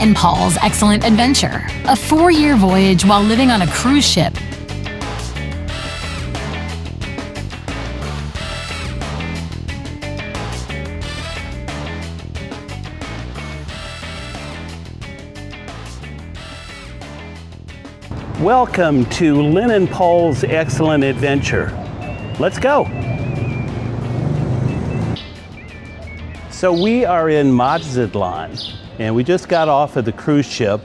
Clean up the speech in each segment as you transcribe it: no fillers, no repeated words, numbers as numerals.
and Paul's Excellent Adventure, a 4-year voyage while living on a cruise ship. Welcome to Lynn and Paul's Excellent Adventure. Let's go. So we are in Mazatlan, and we just got off of the cruise ship.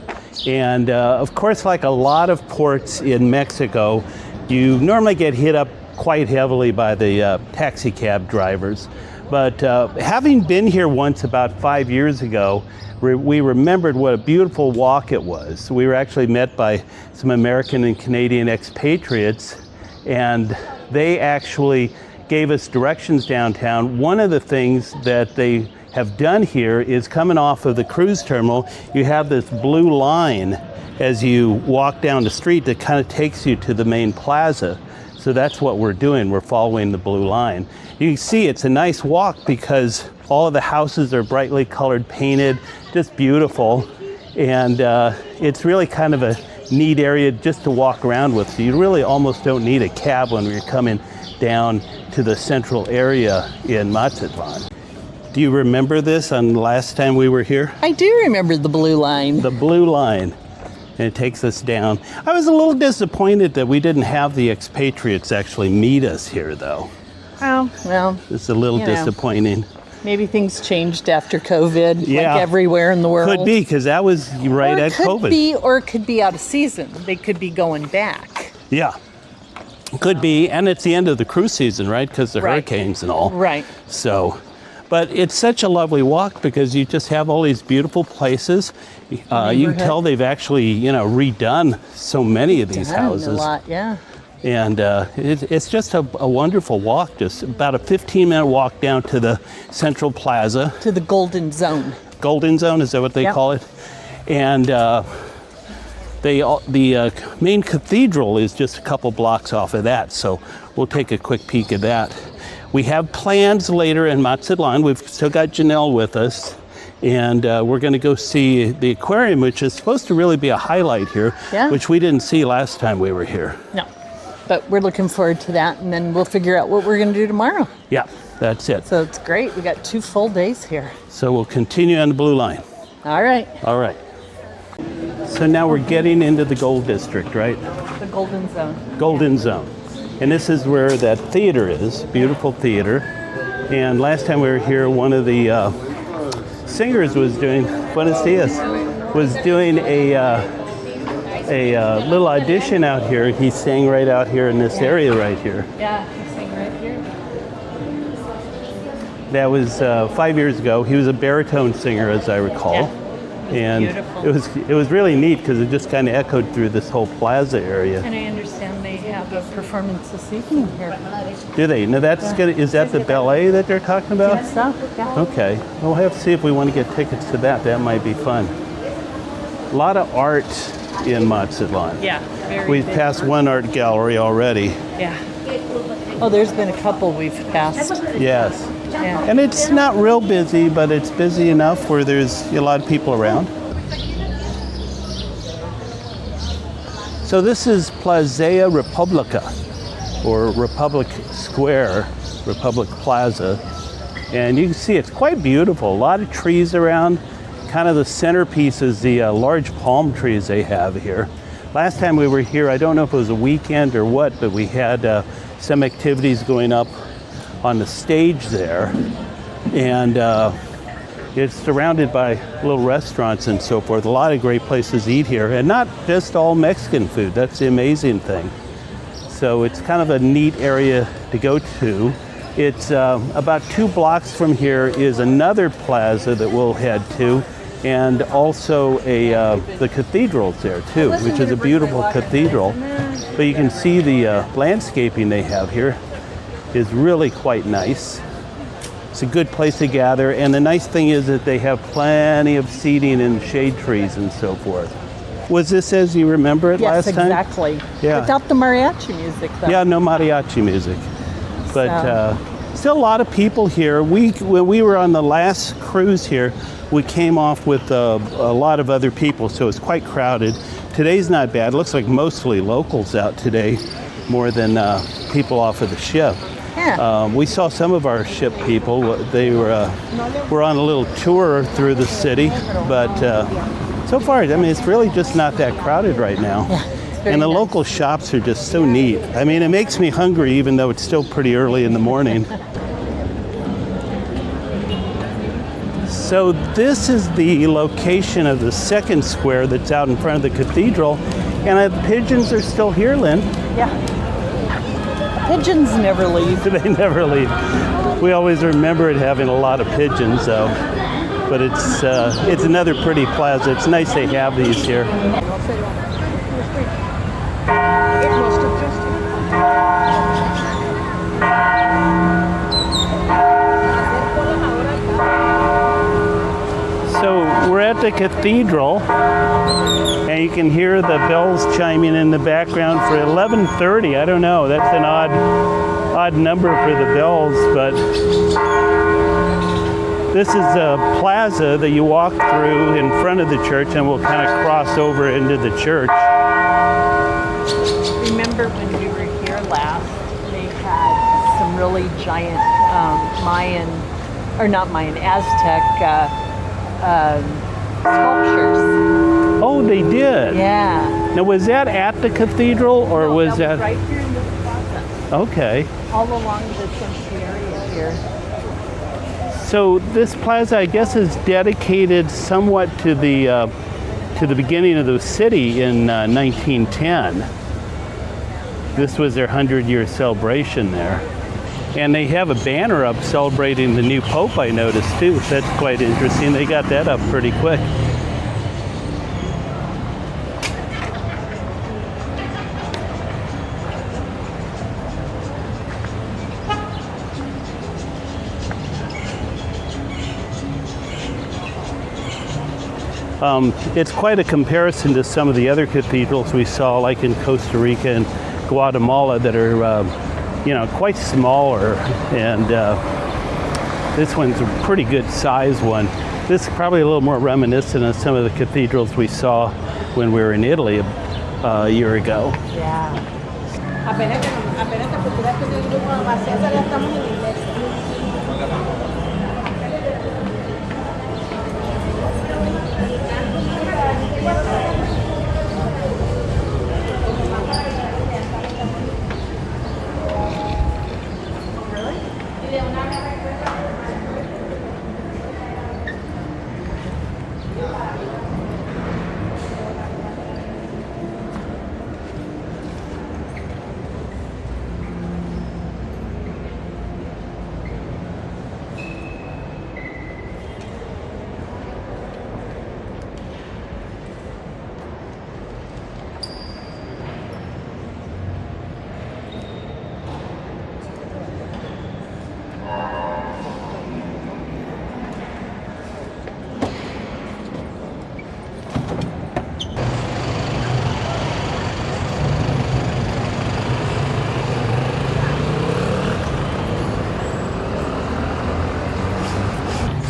And of course, like a lot of ports in Mexico, you normally get hit up quite heavily by the taxi cab drivers. But having been here once about 5 years ago, we remembered what a beautiful walk it was. We were actually met by some American and Canadian expatriates, and they actually gave us directions downtown. One of the things that they have done here is coming off of the cruise terminal, you have this blue line as you walk down the street that kind of takes you to the main plaza. So that's what we're doing. We're following the blue line. You can see it's a nice walk because all of the houses are brightly colored, painted, just beautiful. And it's really kind of a neat area just to walk around with. So you really almost don't need a cab when you're coming down to the central area in Mazatlan. Do you remember this on the last time we were here? I do remember the blue line. The blue line. And it takes us down. I was a little disappointed that we didn't have the expatriates actually meet us here, though. Oh, well. It's a little disappointing. Maybe things changed after COVID, Yeah. like everywhere in the world. Could be, because that was right at COVID. Or it could be out of season. They could be going back. Yeah. Could be, and it's the end of the cruise season, right? Because the hurricanes and all. Right. So, but it's such a lovely walk because you just have all these beautiful places. You can tell they've actually, redone so many of these houses. A lot, yeah. And it's just a wonderful walk, just about a 15-minute walk down to the central plaza. To the Golden Zone. Golden Zone, is that what they call it? And the main cathedral is just a couple blocks off of that, so we'll take a quick peek at that. We have plans later in Mazatlan. We've still got Janelle with us, and we're going to go see the aquarium, which is supposed to really be a highlight here, which we didn't see last time we were here. No, but we're looking forward to that, and then we'll figure out what we're going to do tomorrow. Yeah, that's it. So it's great. We got 2 full days here. So we'll continue on the blue line. All right. All right. So now we're getting into the Gold District, right? The Golden Zone. Golden Zone. And this is where that theater is, beautiful theater. And last time we were here, one of the singers was doing, Buenos Dias, was doing a little audition out here. He sang right out here in this area right here. Yeah, he sang right here. That was 5 years ago. He was a baritone singer, as I recall. Yeah. And it was really neat because it just kind of echoed through this whole plaza area. And I understand they have a performance this evening here. Do they? Now that's good. Is that the ballet that they're talking about? Yes, so, yeah. Okay. We'll have to see if we want to get tickets to that. That might be fun. A lot of art in Mazatlan. Yeah, very We've big passed art. one art gallery already. Yeah. Oh, there's been a couple we've passed. Yes. Yeah. And it's not real busy, but it's busy enough where there's a lot of people around. So this is Plaza República, or Republic Square, Republic Plaza. And you can see it's quite beautiful. A lot of trees around. Kind of the centerpiece is the large palm trees they have here. Last time we were here, I don't know if it was a weekend or what, but we had some activities going up on the stage there, and it's surrounded by little restaurants and so forth. A lot of great places to eat here, and not just all Mexican food. That's the amazing thing. So it's kind of a neat area to go to. It's about 2 blocks from here is another plaza that we'll head to, and also the cathedral's there too, which is a beautiful cathedral. But you can see the landscaping they have here is really quite nice. It's a good place to gather, and the nice thing is that they have plenty of seating and shade trees and so forth. Was this as you remember it last time? Yes, exactly. Yeah. Without the mariachi music, though. Yeah, no mariachi music. But still a lot of people here. When we were on the last cruise here, we came off with a lot of other people, so it's quite crowded. Today's not bad. It looks like mostly locals out today, more than people off of the ship. Yeah. We saw some of our ship people. They were on a little tour through the city, but so far, I mean, it's really just not that crowded right now. Yeah, and the nice. local shops are just so neat. I mean, it makes me hungry even though it's still pretty early in the morning. So this is the location of the second square that's out in front of the cathedral. And the pigeons are still here, Lynn. Yeah. Pigeons never leave. They never leave. We always remember it having a lot of pigeons, though. But it's another pretty plaza. It's nice they have these here. So we're at the cathedral, and you can hear the bells chiming in the background for 11:30. I don't know. That's an odd number for the bells, but this is a plaza that you walk through in front of the church, and we'll kind of cross over into the church. Remember when we were here last, they had some really giant Mayan, or not Mayan, Aztec sculptures. Oh, they did? Yeah. Now, was that at the cathedral, or No, was that that? was right here in this plaza, Okay. all along the century area here. So this plaza, I guess, is dedicated somewhat to the beginning of the city in 1910. This was their 100-year celebration there. And they have a banner up celebrating the new Pope, I noticed, too. That's quite interesting. They got that up pretty quick. It's quite a comparison to some of the other cathedrals we saw, like in Costa Rica and Guatemala, that are quite smaller, and this one's a pretty good size one. This is probably a little more reminiscent of some of the cathedrals we saw when we were in Italy a year ago. Yeah.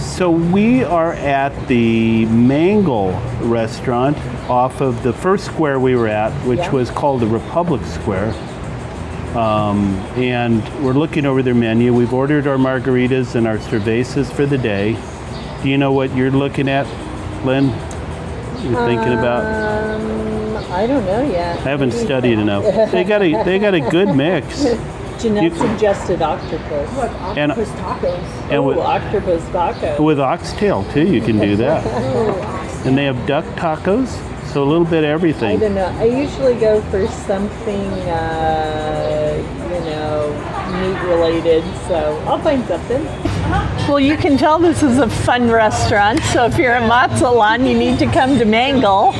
So we are at the Mangle Restaurant off of the first square we were at, which was called the Republic Square. And we're looking over their menu. We've ordered our margaritas and our cervezas for the day. Do you know what you're looking at, Lynn? You're thinking about? I don't know yet. I haven't studied enough. They got a good mix. Jeanette suggested octopus. And Tacos. And with, Octopus tacos. with oxtail too, you can do that. And they have duck tacos, so a little bit of I everything. don't know. I usually go for something, meat related, so I'll find something. Well, you can tell this is a fun restaurant, so if you're in Mazatlan, you need to come to Mangle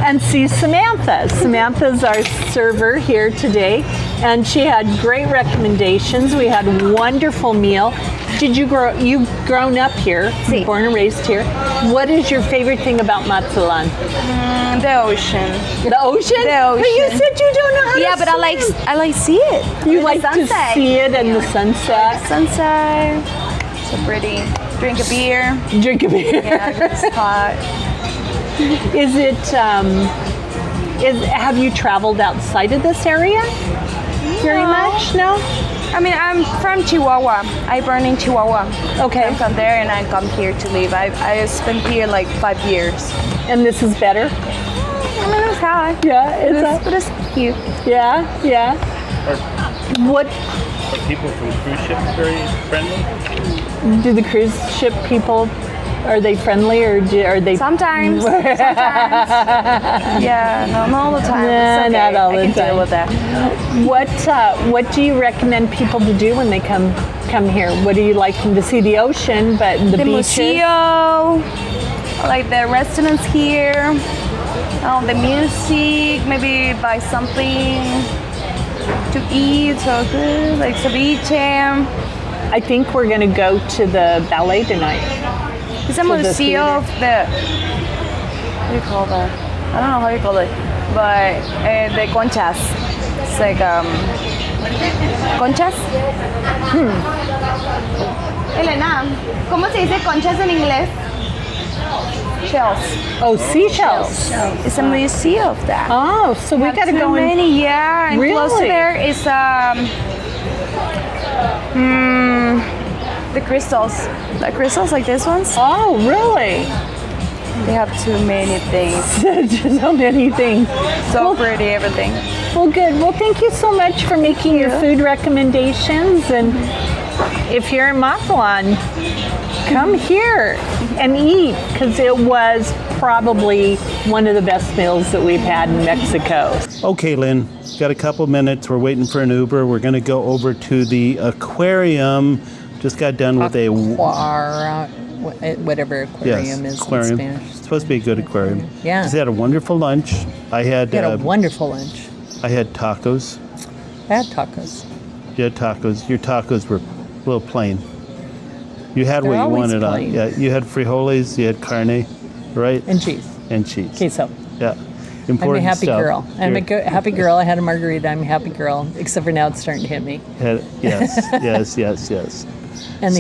and see Samantha. Samantha's our server here today, and she had great recommendations. We had a wonderful meal. You've grown up here, Sí. born and raised here. What is your favorite thing about Mazatlan? The ocean. The ocean? The ocean. But you said you don't know how Yeah, to but swim. I like see it. You The like to sunset. see it and the sunset. Sunset. So pretty. Drink a beer. Drink a beer. Yeah, it's hot. Is it, have you traveled outside of this area very much? No? I mean, I'm from Chihuahua. I born in Chihuahua. Okay. I'm from there and I come here to live. I spent here like 5 years. And this is better? I mean, it was hot. Yeah, But it's cute. yeah, yeah. What Are people from cruise ships very friendly? do the cruise ship people, are they friendly or are they? Sometimes. Yeah, no, not all the time. Nah, It's okay. not all I the can time. deal with that. What do you recommend people to do when they come here? What do you like them to see? The ocean, but the beaches? Museo, like the restaurants here, the music, maybe buy something to eat, so good, like ceviche. I think we're going to go to the ballet tonight. It's a To the museo of the, what do you call that? I don't know how you call it, but the conchas. It's like, conchas? Elena, ¿cómo se dice conchas en inglés? Shells. Oh, seashells. It's a museum of that. Oh, so we got to go in. Many, yeah, and close to Really? there is the crystals. The crystals like these ones. Oh, really? They have too many things. So many things. So pretty, everything. Well, good. Well, thank you so much for making your food recommendations. And if you're in Mazatlan, come here and eat, because it was probably one of the best meals that we've had in Mexico. Okay, Lynn, got a couple minutes. We're waiting for an Uber. We're going to go over to the aquarium. Just got done with whatever aquarium is aquarium. in Spanish. It's supposed to be a good aquarium. Yeah. Just had a wonderful lunch. I had We had a wonderful lunch. I had tacos. I had tacos. You had tacos. Your tacos were a little plain. You had They're what you always wanted plain. on. Yeah, you had frijoles, you had carne, right? And cheese. And cheese. Queso. Yeah. I'm a Important happy stuff. girl. I'm a You're- happy girl. I had a margarita. I'm a happy girl. Except for now it's starting to hit me. Yes, yes. And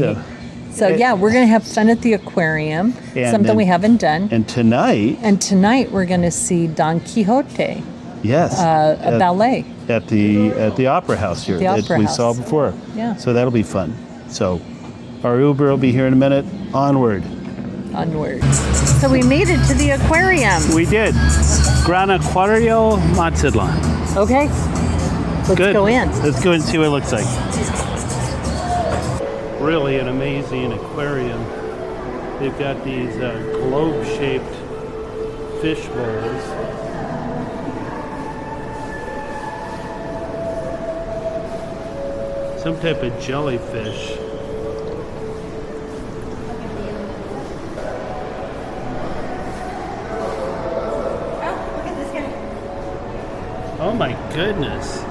yeah, we're going to have fun at the aquarium. And Something then- we haven't done. And tonight, And tonight we're going to see Don Quixote, yes, a ballet. at the Opera House here The that Opera we House. saw before. Yeah. So that'll be fun. So our Uber will be here in a minute. Onward. Onwards. So we made it to the aquarium. We did. Gran Aquario Mazatlan. Okay. Let's Good. go in. Let's go and see what it looks like. Really an amazing aquarium. They've got these globe-shaped fish bowls. Some type of jellyfish. Oh my goodness.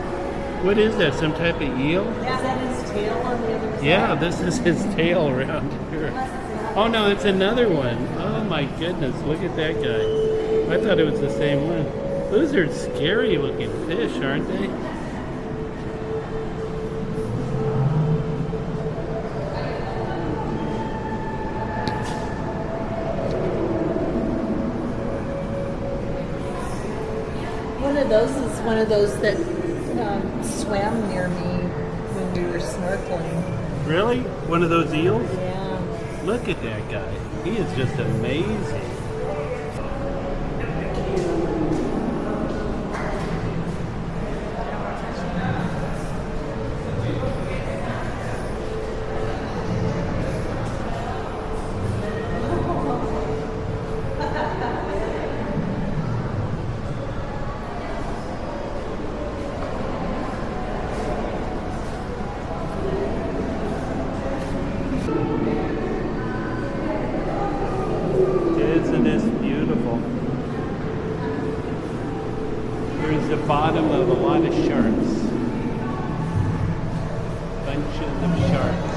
What is that? Some type of eel? Is that his tail on the other side? Yeah, this is his tail around here. Oh no, it's another one. Oh my goodness, look at that guy. I thought it was the same one. Those are scary looking fish, aren't they? One of those is one of those that swam near me when we were snorkeling. Really? One of those eels? Yeah. Look at that guy. He is just amazing. Isn't this beautiful? Here's the bottom of a lot of sharks. Bunches of sharks.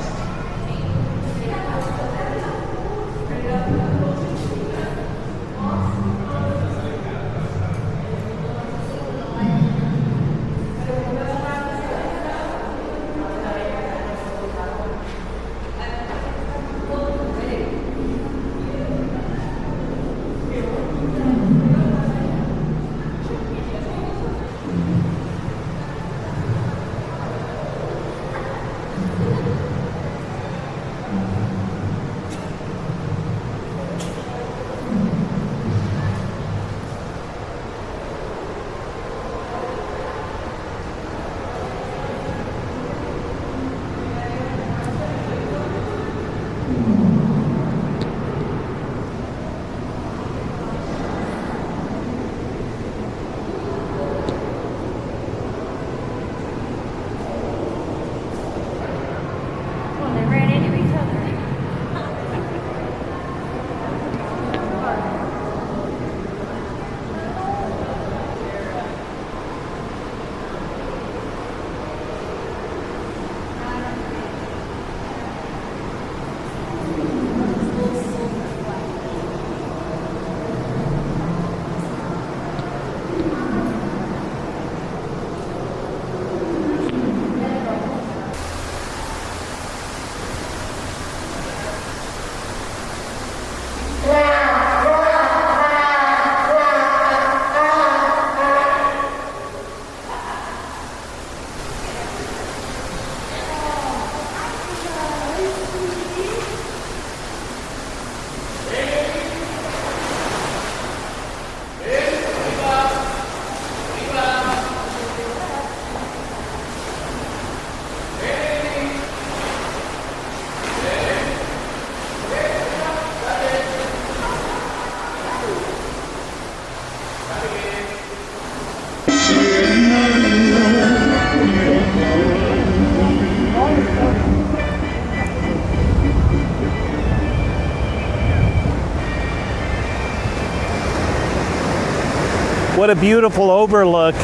What a beautiful overlook.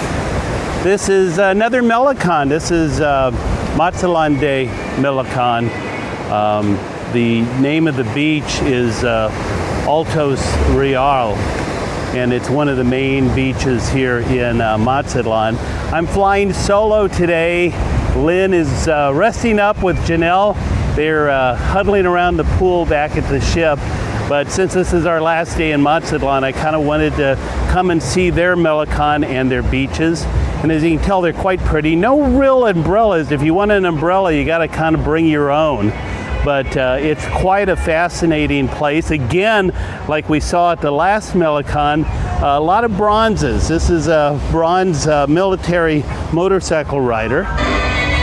This is another Malecón. This is Mazatlan de Malecón. The name of the beach is Altos Real, and it's one of the main beaches here in Mazatlan. I'm flying solo today. Lynn is resting up with Janelle. They're huddling around the pool back at the ship. But since this is our last day in Mazatlan, I kind of wanted to come and see their Malecón and their beaches. And as you can tell, they're quite pretty. No real umbrellas. If you want an umbrella, you got to kind of bring your own. But it's quite a fascinating place. Again, like we saw at the last Malecón, a lot of bronzes. This is a bronze military motorcycle rider.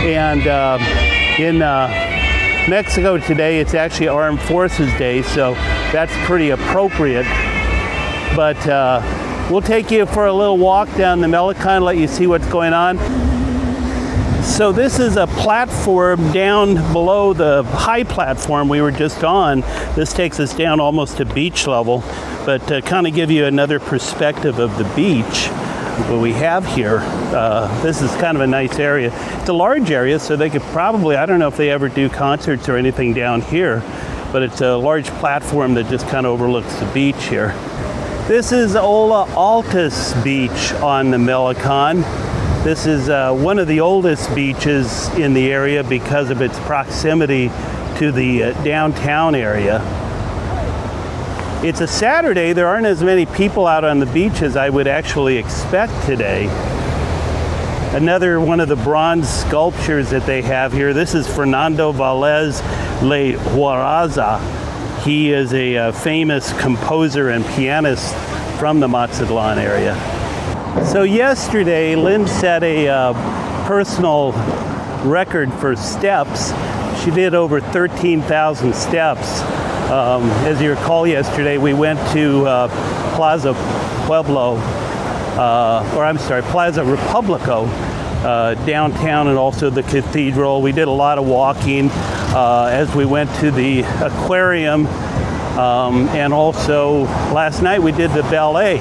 And in Mexico today, it's actually Armed Forces Day, so that's pretty appropriate. But we'll take you for a little walk down the Malecón, let you see what's going on. So this is a platform down below the high platform we were just on. This takes us down almost to beach level, but to kind of give you another perspective of the beach, what we have here, this is kind of a nice area. It's a large area, so they could probably, I don't know if they ever do concerts or anything down here, but it's a large platform that just kind of overlooks the beach here. This is Ola Altas Beach on the Malecón. This is one of the oldest beaches in the area because of its proximity to the downtown area. It's a Saturday. There aren't as many people out on the beach as I would actually expect today. Another one of the bronze sculptures that they have here. This is Fernando Valdez Le Huaraza. He is a famous composer and pianist from the Mazatlan area. So yesterday, Lynn set a personal record for steps. She did over 13,000 steps. As you recall, yesterday we went to Plaza República, downtown, and also the cathedral. We did a lot of walking as we went to the aquarium, and also last night we did the ballet.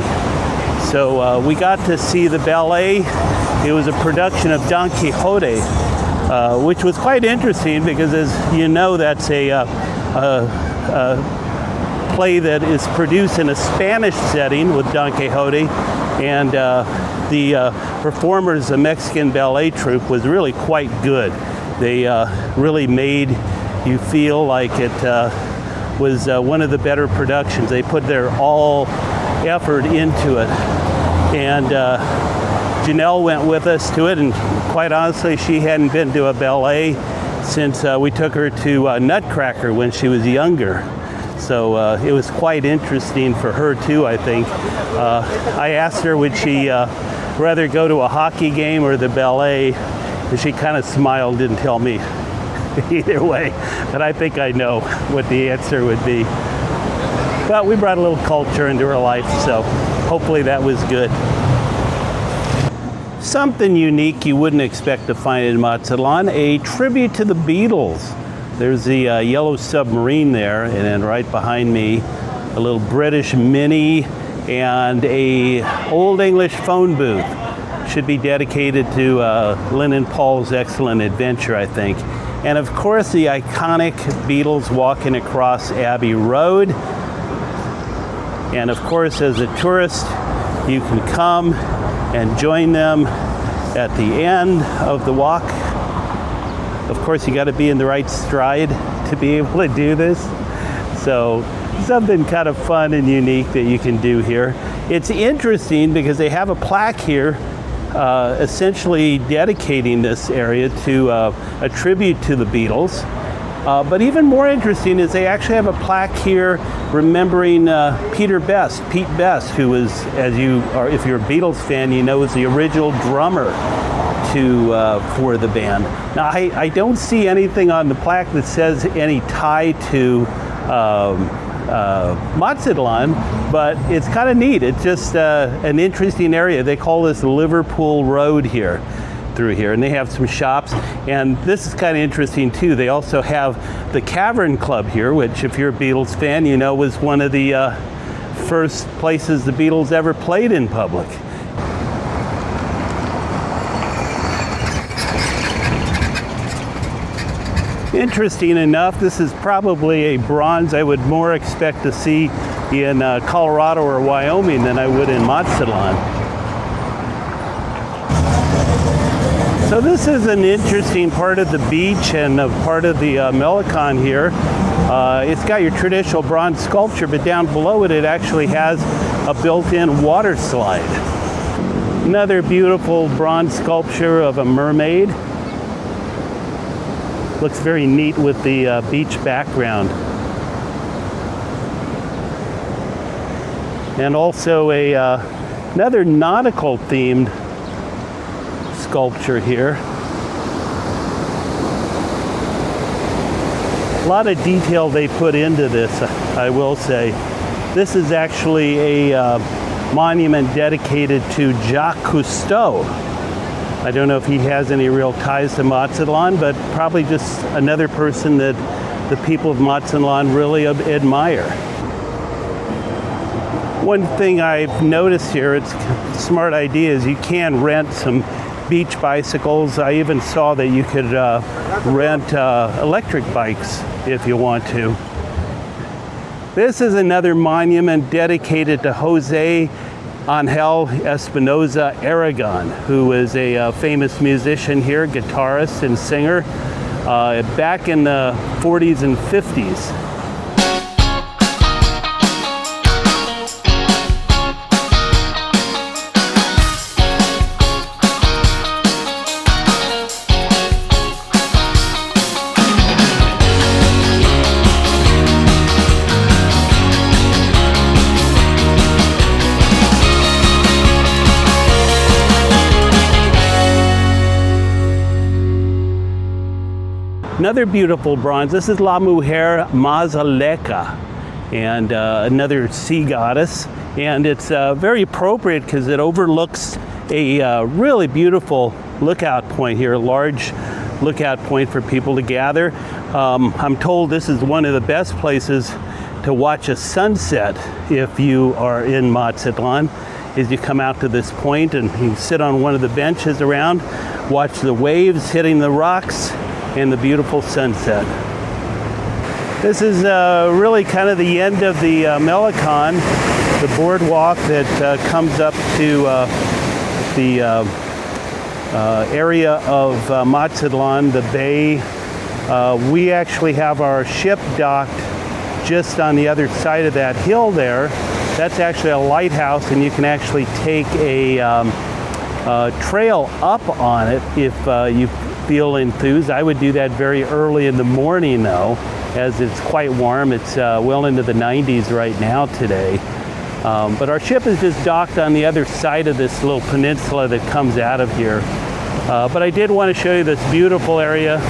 So we got to see the ballet. It was a production of Don Quixote, which was quite interesting because, as you know, that's a play that is produced in a Spanish setting with Don Quixote, and the performers, the Mexican ballet troupe, was really quite good. They really made you feel like it was one of the better productions. They put their all effort into it, and Janelle went with us to it, and quite honestly, she hadn't been to a ballet since we took her to Nutcracker when she was younger. So it was quite interesting for her too, I think. I asked her would she rather go to a hockey game or the ballet, and she kind of smiled, didn't tell me either way, but I think I know what the answer would be. But we brought a little culture into her life, so hopefully that was good. Something unique you wouldn't expect to find in Mazatlan, a tribute to the Beatles. There's the yellow submarine there, and then right behind me, a little British Mini and a Old English phone booth. Should be dedicated to Lynn and Paul's excellent adventure, I think. And of course, the iconic Beatles walking across Abbey Road. And of course, as a tourist, you can come and join them at the end of the walk. Of course, you got to be in the right stride to be able to do this. So something kind of fun and unique that you can do here. It's interesting because they have a plaque here essentially dedicating this area to a tribute to the Beatles. But even more interesting is they actually have a plaque here remembering Pete Best, who was, as you are, if you're a Beatles fan, you know, was the original drummer for the band. Now, I don't see anything on the plaque that says any tie to Mazatlan, but it's kind of neat. It's just an interesting area. They call this Liverpool Road here, through here, and they have some shops. And this is kind of interesting too. They also have the Cavern Club here, which, if you're a Beatles fan, you know was one of the first places the Beatles ever played in public. Interesting enough, this is probably a bronze I would more expect to see in Colorado or Wyoming than I would in Mazatlan. So this is an interesting part of the beach and a part of the Malecón here. It's got your traditional bronze sculpture, but down below it, it actually has a built-in water slide. Another beautiful bronze sculpture of a mermaid. Looks very neat with the beach background. And also another nautical themed sculpture here. A lot of detail they put into this, I will say. This is actually a monument dedicated to Jacques Cousteau. I don't know if he has any real ties to Mazatlan, but probably just another person that the people of Mazatlan really admire. One thing I've noticed here, it's a smart idea, is you can rent some beach bicycles. I even saw that you could rent electric bikes if you want to. This is another monument dedicated to Jose Angel Espinosa Aragon, who is a famous musician here, guitarist and singer, back in the 40s and 50s. Another beautiful bronze. This is La Mujer Mazaleca, and another sea goddess. And it's very appropriate because it overlooks a really beautiful lookout point here, a large lookout point for people to gather. I'm told this is one of the best places to watch a sunset if you are in Mazatlan, is you come out to this point and you sit on one of the benches around, watch the waves hitting the rocks, and the beautiful sunset. This is really kind of the end of the Malecón, the boardwalk that comes up to the area of Mazatlan, the bay. We actually have our ship docked just on the other side of that hill there. That's actually a lighthouse, and you can actually take a trail up on it if you feel enthused. I would do that very early in the morning though, as it's quite warm. It's well into the 90s right now today. But our ship is just docked on the other side of this little peninsula that comes out of here. But I did want to show you this beautiful area.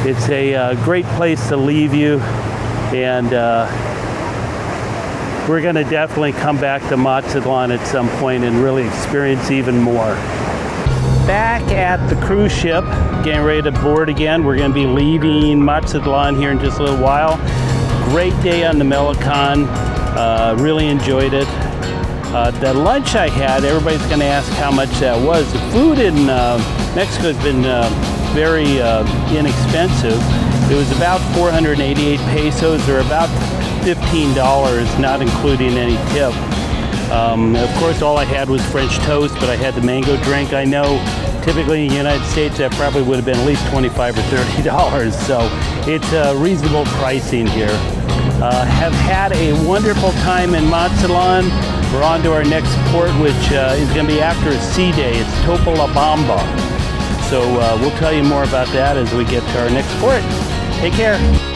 It's a great place to leave you, and we're going to definitely come back to Mazatlan at some point and really experience even more. Back at the cruise ship, getting ready to board again. We're going to be leaving Mazatlan here in just a little while. Great day on the Malecón. Really enjoyed it. The lunch I had, everybody's going to ask how much that was. The food in Mexico has been very inexpensive. It was about 488 pesos, or about $15, not including any tip. Of course, all I had was French toast, but I had the mango drink. I know typically in the United States that probably would have been at least $25 or $30, so it's reasonable pricing here. Have had a wonderful time in Mazatlan. We're on to our next port, which is going to be after a sea day. It's Topolobampo. So we'll tell you more about that as we get to our next port. Take care.